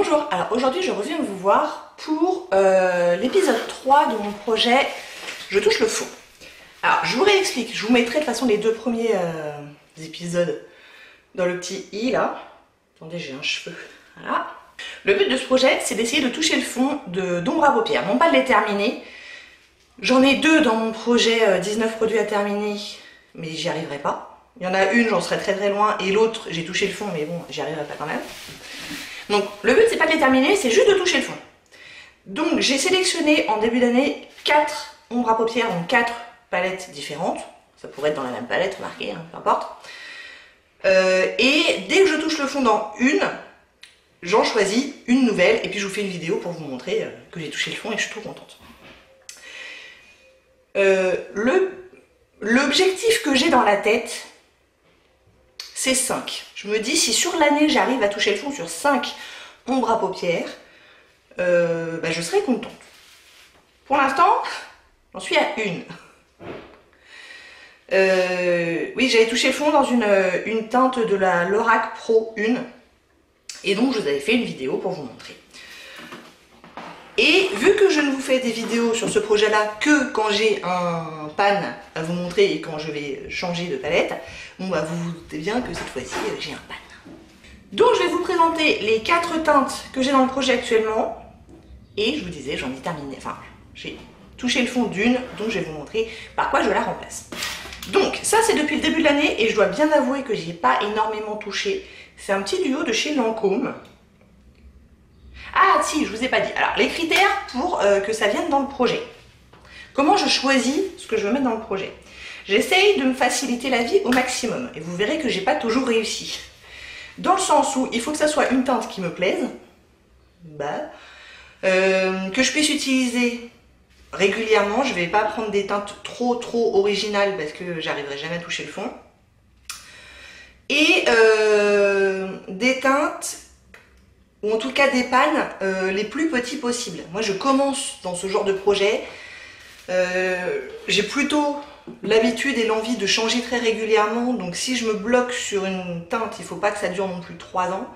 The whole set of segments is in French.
Bonjour, alors aujourd'hui je reviens vous voir pour l'épisode 3 de mon projet Je touche le fond. Alors je vous réexplique, je vous mettrai de toute façon les deux premiers épisodes dans le petit i là. Attendez, j'ai un cheveu, voilà. Le but de ce projet c'est d'essayer de toucher le fond d'ombre à paupières, non pas de les terminer. J'en ai deux dans mon projet 19 produits à terminer, mais j'y arriverai pas. Il y en a une, j'en serai très loin, et l'autre, j'ai touché le fond, mais bon, j'y arriverai pas quand même. Donc le but c'est pas de les terminer, c'est juste de toucher le fond. Donc j'ai sélectionné en début d'année 4 ombres à paupières, donc 4 palettes différentes. Ça pourrait être dans la même palette, remarquez, hein, peu importe. Et dès que je touche le fond dans une, j'en choisis une nouvelle, et puis je vous fais une vidéo pour vous montrer que j'ai touché le fond et je suis trop contente. L'objectif que j'ai dans la tête, c'est 5. Je me dis, si sur l'année j'arrive à toucher le fond sur 5 ombres à paupières, je serai contente. Pour l'instant, j'en suis à une. Oui, j'avais touché le fond dans une teinte de la Lorac Pro 1. Et donc, je vous avais fait une vidéo pour vous montrer. Et vu que je ne vous fais des vidéos sur ce projet-là que quand j'ai un pan à vous montrer et quand je vais changer de palette, bon bah vous vous doutez bien que cette fois-ci j'ai un pan. Donc je vais vous présenter les 4 teintes que j'ai dans le projet actuellement. Et je vous disais, j'en ai terminé, enfin j'ai touché le fond d'une, donc je vais vous montrer par quoi je la remplace. Donc ça c'est depuis le début de l'année et je dois bien avouer que j'y ai pas énormément touché. C'est un petit duo de chez Lancôme. Ah si, je vous ai pas dit. Alors les critères pour que ça vienne dans le projet. Comment je choisis ce que je veux mettre dans le projet? J'essaye de me faciliter la vie au maximum. Et vous verrez que j'ai pas toujours réussi. Dans le sens où il faut que ça soit une teinte qui me plaise. Que je puisse utiliser régulièrement. Je vais pas prendre des teintes trop originales parce que j'arriverai jamais à toucher le fond. Et des teintes, ou en tout cas des pans les plus petits possibles. Moi je commence dans ce genre de projet, j'ai plutôt l'habitude et l'envie de changer très régulièrement, donc si je me bloque sur une teinte, il ne faut pas que ça dure non plus 3 ans.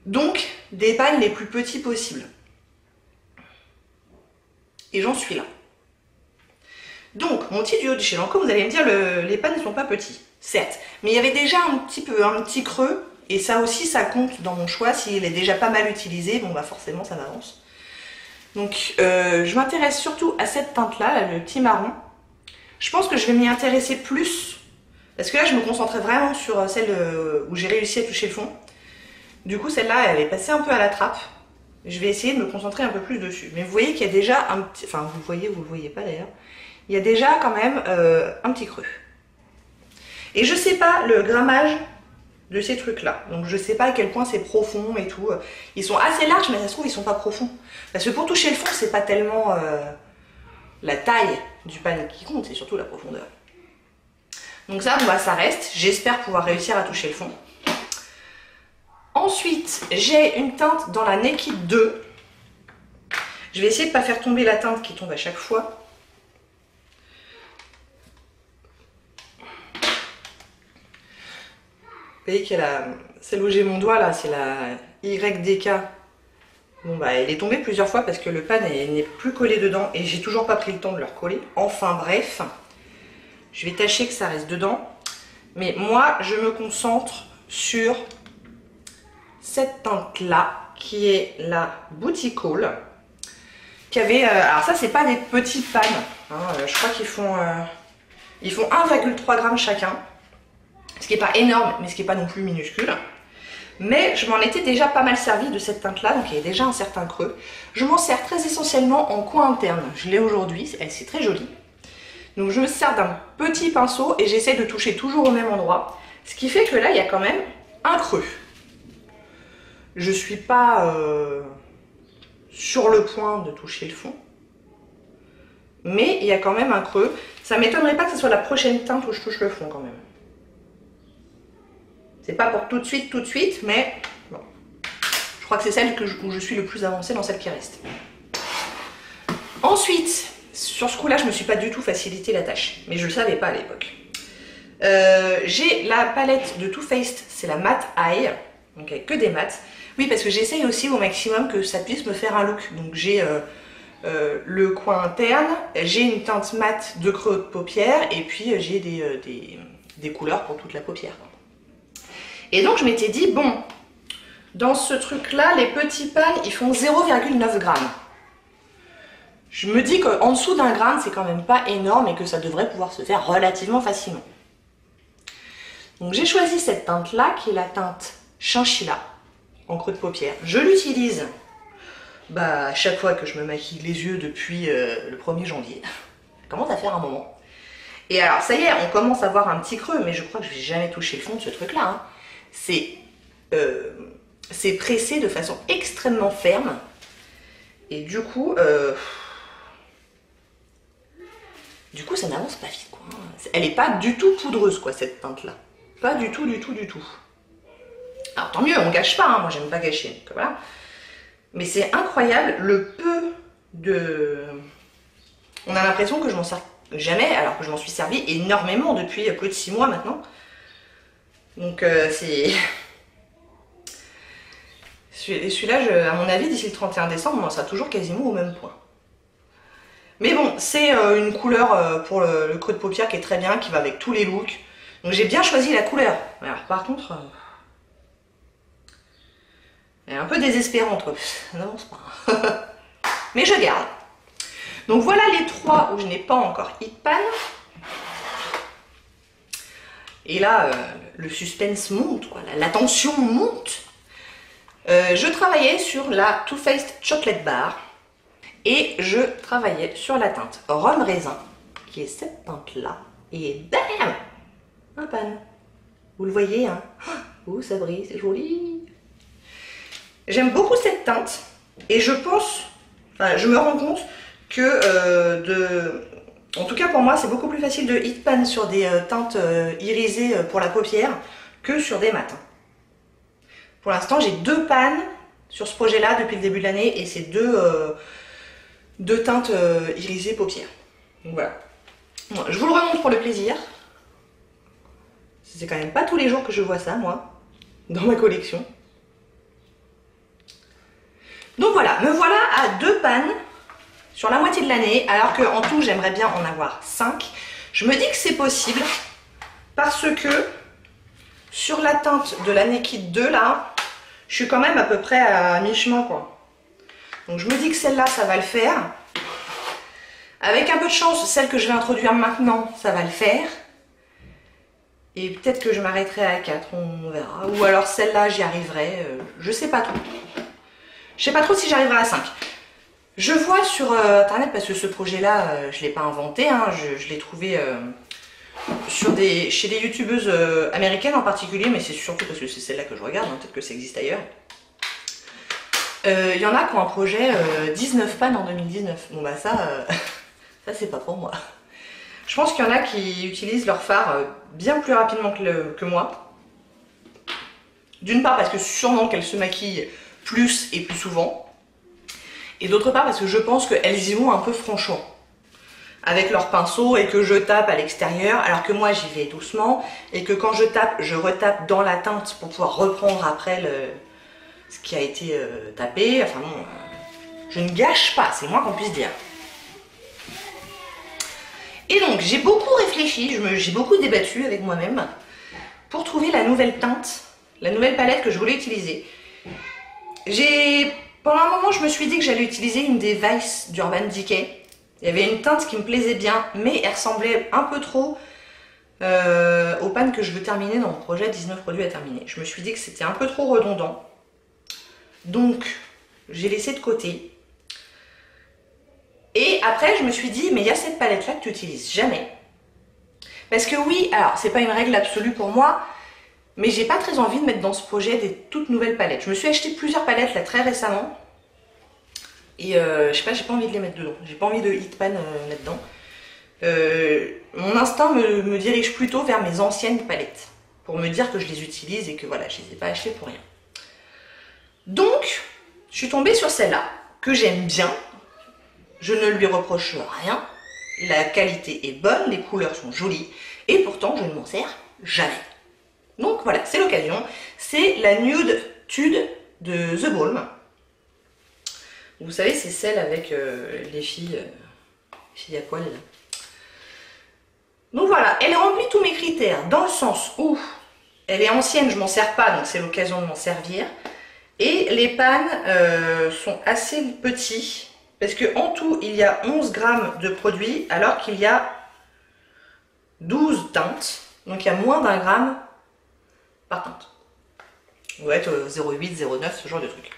Donc des pans les plus petits possibles. Et j'en suis là. Donc mon petit duo de chez Lancôme, vous allez me dire, les pans ne sont pas petits, certes, mais il y avait déjà un petit creux. Et ça aussi, ça compte dans mon choix. S'il est déjà pas mal utilisé, bon bah forcément ça m'avance. Donc je m'intéresse surtout à cette teinte-là, le petit marron. Je pense que je vais m'y intéresser plus. Parce que là, je me concentrais vraiment sur celle où j'ai réussi à toucher le fond. Du coup, celle-là, elle est passée un peu à la trappe. Je vais essayer de me concentrer un peu plus dessus. Mais vous voyez qu'il y a déjà un petit... Enfin, vous le voyez, vous le voyez pas d'ailleurs. Il y a déjà quand même un petit creux. Et je sais pas le grammage de ces trucs là, donc je sais pas à quel point c'est profond et tout. Ils sont assez larges, mais ça se trouve ils sont pas profonds, parce que pour toucher le fond c'est pas tellement la taille du pan qui compte, c'est surtout la profondeur. Donc ça, bon bah ça reste, j'espère pouvoir réussir à toucher le fond. Ensuite j'ai une teinte dans la Naked 2. Je vais essayer de pas faire tomber la teinte qui tombe à chaque fois. Vous voyez qu'il y a celle où j'ai mon doigt là, c'est la YDK. Bon bah elle est tombée plusieurs fois parce que le pan n'est plus collé dedans et j'ai toujours pas pris le temps de le recoller. Enfin bref, je vais tâcher que ça reste dedans. Mais moi je me concentre sur cette teinte là qui est la Boutique Haul. Qui avait, alors ça c'est pas des petits pans, hein, je crois qu'ils font 1,3 g chacun. Ce qui n'est pas énorme, mais ce qui n'est pas non plus minuscule. Mais je m'en étais déjà pas mal servi de cette teinte-là, donc il y a déjà un certain creux. Je m'en sers très essentiellement en coin interne. Je l'ai aujourd'hui, c'est très joli. Donc je me sers d'un petit pinceau et j'essaie de toucher toujours au même endroit. Ce qui fait que là, il y a quand même un creux. Je ne suis pas sur le point de toucher le fond. Mais il y a quand même un creux. Ça ne m'étonnerait pas que ce soit la prochaine teinte où je touche le fond quand même. C'est pas pour tout de suite, mais bon. Je crois que c'est celle où je suis le plus avancée dans celle qui reste. Ensuite, sur ce coup-là, je me suis pas du tout facilité la tâche, mais je le savais pas à l'époque. J'ai la palette de Too Faced, c'est la Matte Eye, donc avec que des mattes. Oui, parce que j'essaye aussi au maximum que ça puisse me faire un look. Donc j'ai le coin interne, j'ai une teinte mate de creux de paupière et puis j'ai des couleurs pour toute la paupière. Et donc je m'étais dit, bon, dans ce truc-là, les petits pans, ils font 0,9 grammes. Je me dis qu'en dessous d'un gramme, c'est quand même pas énorme et que ça devrait pouvoir se faire relativement facilement. Donc j'ai choisi cette teinte-là, qui est la teinte Chinchilla, en creux de paupière. Je l'utilise à chaque fois que je me maquille les yeux depuis le 1er janvier. Ça commence à faire un moment. Et alors, ça y est, on commence à voir un petit creux, mais je crois que je vais jamais toucher le fond de ce truc-là. Hein. C'est pressé de façon extrêmement ferme. Et du coup, ça n'avance pas vite, quoi. Elle n'est pas du tout poudreuse, quoi, cette teinte-là. Pas du tout, du tout, du tout. Alors, tant mieux, on gâche pas, hein. Moi, j'aime pas gâcher, donc voilà. Mais c'est incroyable, le peu de... On a l'impression que je m'en sers jamais, alors que je m'en suis servi énormément depuis plus de 6 mois maintenant. Donc, c'est... Celui-là, à mon avis, d'ici le 31 décembre, on en sera toujours quasiment au même point. Mais bon, c'est une couleur pour le creux de paupière qui est très bien, qui va avec tous les looks. Donc j'ai bien choisi la couleur. Alors par contre, elle est un peu désespérante, quoi. Ça n'avance pas. Mais je garde. Donc voilà les 3 où je n'ai pas encore hit pan. Et là, le suspense monte, quoi. La tension monte. Je travaillais sur la Too Faced Chocolate Bar. Et je travaillais sur la teinte Rhum Raisin, qui est cette teinte-là. Et bam! Un pan. Vous le voyez, hein? Oh, ça brille, c'est joli. J'aime beaucoup cette teinte. Et je pense, enfin, je me rends compte que, en tout cas pour moi, c'est beaucoup plus facile de hit pan sur des teintes irisées pour la paupière que sur des matins. Pour l'instant, j'ai 2 pans sur ce projet-là depuis le début de l'année et c'est deux teintes irisées paupières. Donc voilà. Bon, je vous le remonte pour le plaisir. C'est quand même pas tous les jours que je vois ça, moi, dans ma collection. Donc voilà, me voilà à 2 pannes sur la moitié de l'année, alors qu'en tout, j'aimerais bien en avoir 5. Je me dis que c'est possible parce que sur la teinte de la Naked 2, là, je suis quand même à peu près à mi-chemin, quoi. Donc je me dis que celle-là, ça va le faire. Avec un peu de chance, celle que je vais introduire maintenant, ça va le faire. Et peut-être que je m'arrêterai à 4, on verra. Ou alors celle-là, j'y arriverai. Je sais pas trop. Je sais pas trop si j'arriverai à 5. Je vois sur internet, parce que ce projet-là, je ne l'ai pas inventé. Hein, je l'ai trouvé chez des youtubeuses américaines en particulier. Mais c'est surtout parce que c'est celle-là que je regarde. Hein, peut-être que ça existe ailleurs. Il y en a qui ont un projet 19 pannes en 2019. Bon bah ça c'est pas pour moi. Je pense qu'il y en a qui utilisent leur fard bien plus rapidement que moi. D'une part parce que sûrement qu'elles se maquillent plus et plus souvent. Et d'autre part parce que je pense qu'elles y vont un peu franchement. Avec leur pinceau et que je tape à l'extérieur alors que moi j'y vais doucement. Et que quand je tape, je retape dans la teinte pour pouvoir reprendre après ce qui a été tapé. Enfin bon, je ne gâche pas, c'est le moins qu'on puisse dire. Et donc j'ai beaucoup réfléchi, j'ai beaucoup débattu avec moi-même pour trouver la nouvelle teinte, la nouvelle palette que je voulais utiliser. Pendant un moment je me suis dit que j'allais utiliser une des Vice d'Urban Decay. Il y avait une teinte qui me plaisait bien, mais elle ressemblait un peu trop aux pannes que je veux terminer dans mon projet 19 produits à terminer. Je me suis dit que c'était un peu trop redondant. Donc j'ai laissé de côté. Et après je me suis dit, mais il y a cette palette là que tu n'utilises jamais. Parce que oui, alors c'est pas une règle absolue pour moi, mais j'ai pas très envie de mettre dans ce projet des toutes nouvelles palettes. Je me suis acheté plusieurs palettes là très récemment. Et je sais pas, j'ai pas envie de les mettre dedans. J'ai pas envie de hit pan là-dedans. Mon instinct me dirige plutôt vers mes anciennes palettes. Pour me dire que je les utilise et que voilà, je les ai pas achetées pour rien. Donc, je suis tombée sur celle-là, que j'aime bien. Je ne lui reproche rien. La qualité est bonne, les couleurs sont jolies. Et pourtant, je ne m'en sers jamais. Donc voilà, c'est l'occasion. C'est la Nude Tude de The Balm. Vous savez, c'est celle avec les filles à poil. Là. Donc voilà, elle remplit tous mes critères, dans le sens où elle est ancienne, je m'en sers pas, donc c'est l'occasion de m'en servir. Et les pannes sont assez petits, parce qu'en tout, il y a 11 grammes de produit, alors qu'il y a 12 teintes. Donc il y a moins d'1 gramme par teinte. Ça doit être 0,8, 0,9, ce genre de truc.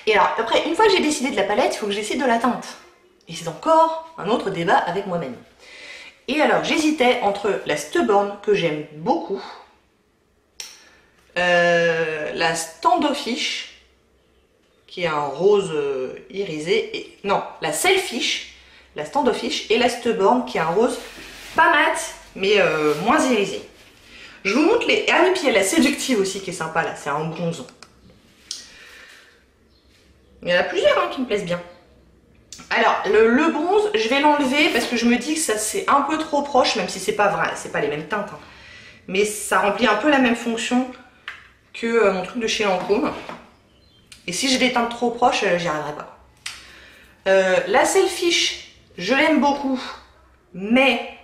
Et alors, après, une fois que j'ai décidé de la palette, il faut que je décide de la teinte. Et c'est encore un autre débat avec moi-même. Et alors, j'hésitais entre la Stubborn, que j'aime beaucoup, la Standoffish, qui est un rose irisé, et, non, la Selfish, la Standoffish, et la Stubborn, qui est un rose pas mat, mais moins irisé. Je vous montre les... Ah oui, puis il y a la Séductive aussi qui est sympa, là, c'est un bronzon. Il y en a plusieurs hein, qui me plaisent bien. Alors, le bronze, je vais l'enlever parce que je me dis que ça c'est un peu trop proche, même si c'est pas vrai, c'est pas les mêmes teintes. Hein. Mais ça remplit un peu la même fonction que mon truc de chez Lancôme. Et si je les teinte trop proches, j'y arriverai pas. La Selfish, je l'aime beaucoup, mais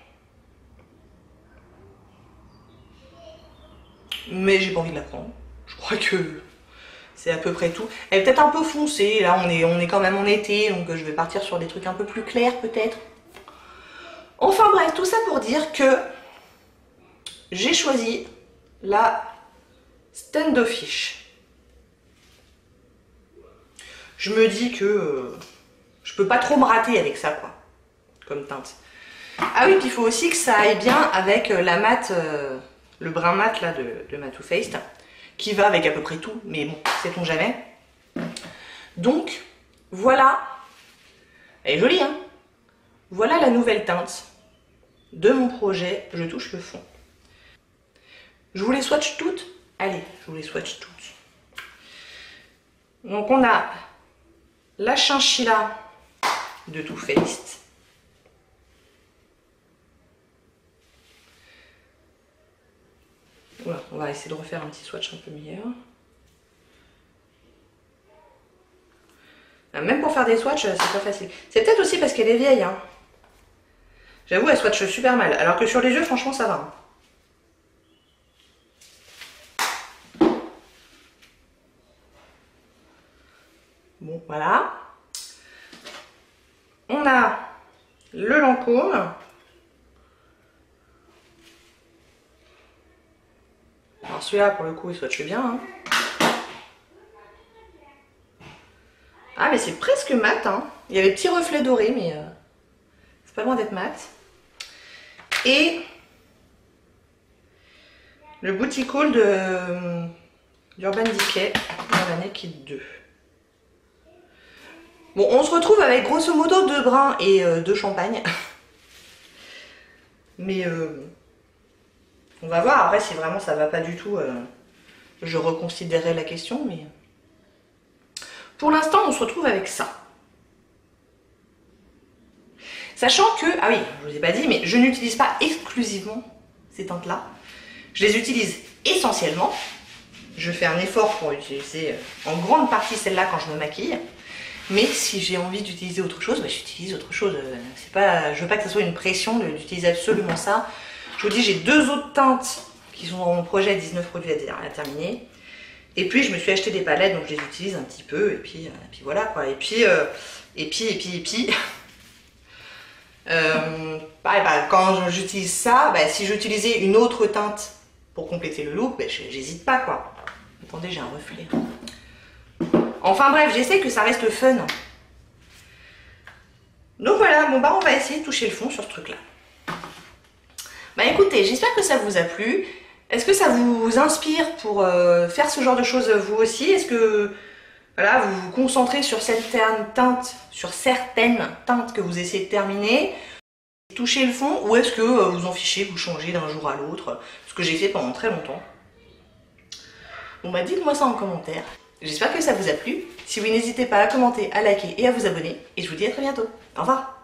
j'ai pas envie de la prendre. Je crois que c'est à peu près tout. Elle est peut-être un peu foncée, là on est quand même en été, donc je vais partir sur des trucs un peu plus clairs peut-être. Enfin bref, tout ça pour dire que j'ai choisi la Standoffish. Je me dis que je peux pas trop me rater avec ça quoi, comme teinte. Ah oui, puis il faut aussi que ça aille bien avec la mat, le brun mat là de ma Too Faced, qui va avec à peu près tout, mais bon, sait-on jamais. Donc, voilà, elle est jolie hein. Voilà la nouvelle teinte de mon projet, je touche le fond. Je vous les swatch toutes. Allez, je vous les swatch toutes. Donc on a la Chinchilla de Too Faced. Voilà, on va essayer de refaire un petit swatch un peu meilleur. Même pour faire des swatchs, c'est pas facile. C'est peut-être aussi parce qu'elle est vieille. Hein. J'avoue, elle swatch super mal. Alors que sur les yeux, franchement, ça va. Hein. Bon, voilà. On a le Lancôme. Alors celui-là, pour le coup, il swatche bien. Hein. Ah, mais c'est presque mat. Hein. Il y a des petits reflets dorés, mais c'est pas loin d'être mat. Et le Boutique Haul d'Urban Decay dans la Naked 2. Bon, on se retrouve avec grosso modo 2 bruns et 2 champagnes. Mais on va voir après si vraiment ça va pas du tout. Je reconsidérerai la question, mais pour l'instant on se retrouve avec ça. Sachant que, ah oui, je vous ai pas dit, mais je n'utilise pas exclusivement ces teintes-là. Je les utilise essentiellement. Je fais un effort pour utiliser en grande partie celle-là quand je me maquille. Mais si j'ai envie d'utiliser autre chose, bah, j'utilise autre chose. C'est pas, je veux pas que ça soit une pression d'utiliser absolument ça. Je vous dis, j'ai 2 autres teintes qui sont dans mon projet 19 produits à terminer. Et puis je me suis acheté des palettes, donc je les utilise un petit peu. Et puis voilà quoi. Et puis quand j'utilise ça, bah, si j'utilisais une autre teinte pour compléter le look, bah, j'hésite pas quoi. Attendez, j'ai un reflet. Enfin bref, j'essaie que ça reste fun. Donc voilà, bon bah on va essayer de toucher le fond sur ce truc là. Bah écoutez, j'espère que ça vous a plu. Est-ce que ça vous inspire pour faire ce genre de choses vous aussi? Est-ce que voilà, vous vous concentrez sur certaines teintes que vous essayez de terminer, toucher le fond, ou est-ce que vous en fichez, vous changez d'un jour à l'autre, ce que j'ai fait pendant très longtemps? Bon bah dites-moi ça en commentaire. J'espère que ça vous a plu. Si oui, n'hésitez pas à commenter, à liker et à vous abonner. Et je vous dis à très bientôt. Au revoir.